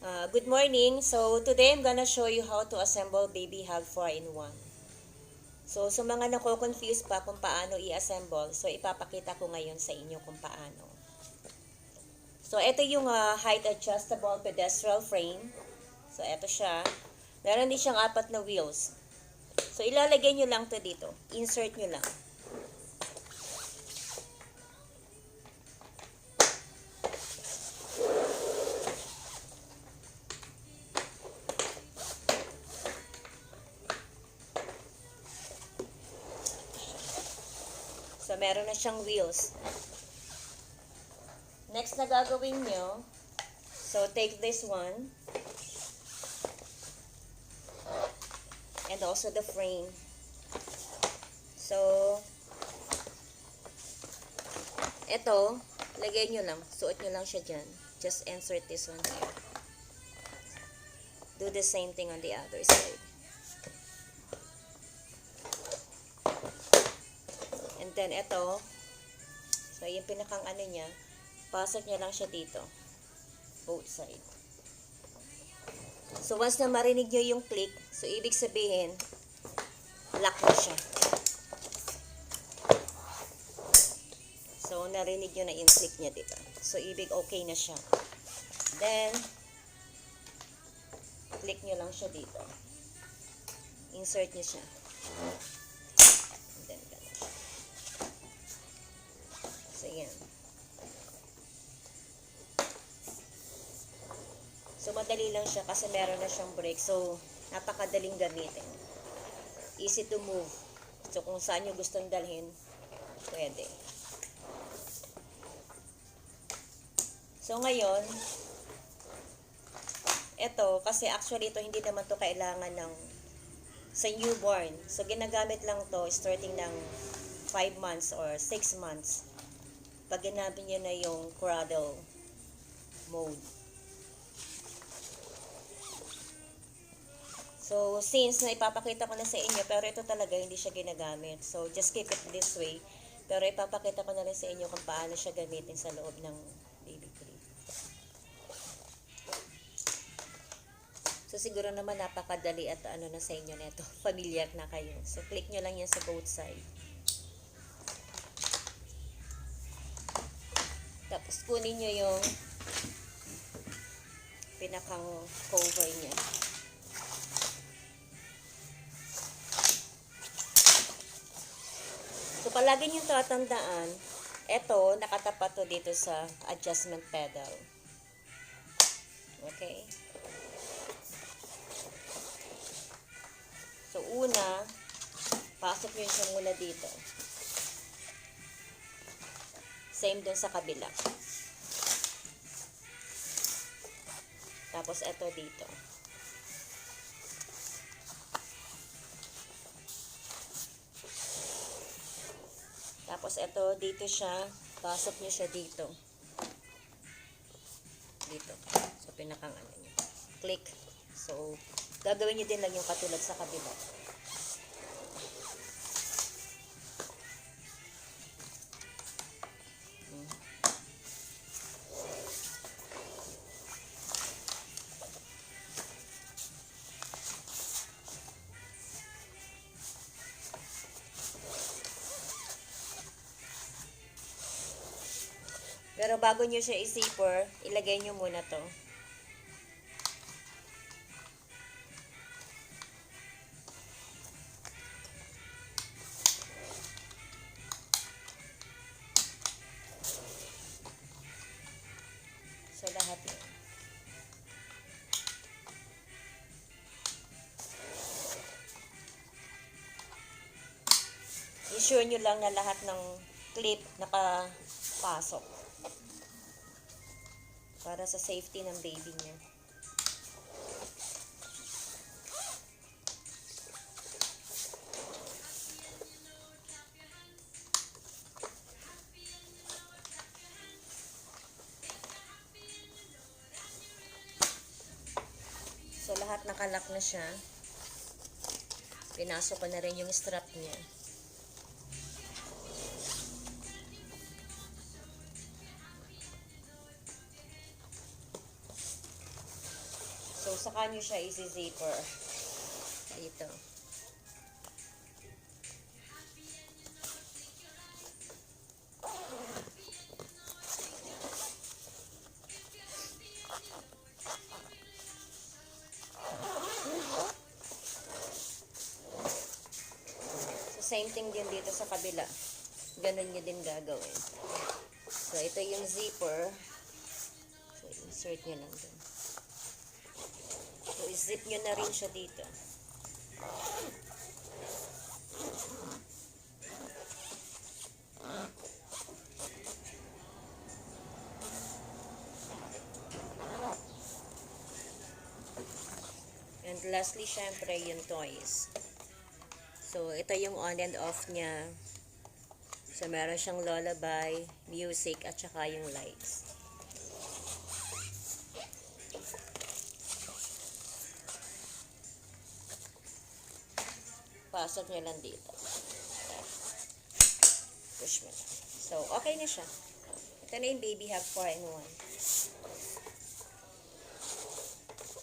Good morning. So today I'm gonna show you how to assemble Baby Hug 4-in-1. So sa mga nako-confuse pa kung paano i-assemble, so ipapakita ko ngayon sa inyo kung paano. So ito yung height adjustable pedestal frame. So ito siya. Meron din siyang 4 na wheels. So ilalagay nyo lang to dito. Insert nyo lang. So, meron na siyang wheels. Next na gagawin nyo, so take this one. And also the frame. So, ito, lagay nyo lang. Suot nyo lang siya dyan. Just insert this one here. Do the same thing on the other side. And then, ito, so yung pinakang ano niya, pasok niya lang siya dito. Both side. So, once na marinig nyo yung click, so ibig sabihin, lock na siya. So, narinig nyo na yung click niya dito. So, ibig okay na siya. Then, click nyo lang siya dito. Insert nyo siya. And then, ganun siya. So, yan. So, madali lang siya kasi meron na siyang brake. So, napakadaling gamitin. Easy to move. So, kung saan nyo gustong dalhin, pwede. So, ngayon, ito, kasi actually ito, hindi naman to kailangan ng sa newborn. So, ginagamit lang to starting ng 5 months or 6 months. Pag ginamit nyo na yung cradle mode. So, since na ipapakita ko na sa inyo, pero ito talaga hindi siya ginagamit. So, just keep it this way. Pero ipapakita ko na rin sa inyo kung paano siya gamitin sa loob ng baby crib. So, siguro naman napakadali at ano na sa inyo nito. Familiar na kayo. So, click nyo lang yan sa both side. Tapos, kunin nyo yung pinakang cover niya. So, palagi nyo tatandaan, eto, nakatapat to dito sa adjustment pedal. Okay? So, una, pasok nyo siya muna dito. Same dun sa kabila. Tapos, eto dito. Tapos, ito, dito siya. Pasok nyo siya dito. Dito. So, pinakang ano nyo. Click. So, gagawin nyo din lang yung katulad sa kabila. Pero bago nyo siya i-zipper, ilagay nyo muna to. So, lahat yun. I-sure nyo lang na lahat ng clip nakapasok. Para sa safety ng baby niya. So, lahat nakalak na siya. Pinasok ko na rin yung strap niya. saka nyo siya isi-zipper. Dito. So, same thing din dito sa kabila. Ganun nyo din gagawin. So, ito yung zipper. So, insert nyo lang dun. So, i-zip nyo na rin siya dito. And lastly, syempre, yung toys. So, ito yung on and off niya. So, meron siyang lullaby, music, at saka yung lights. Pasok nyo lang dito. Push mo lang. So, okay na siya. Ito na yung Baby Hug 4-in-1.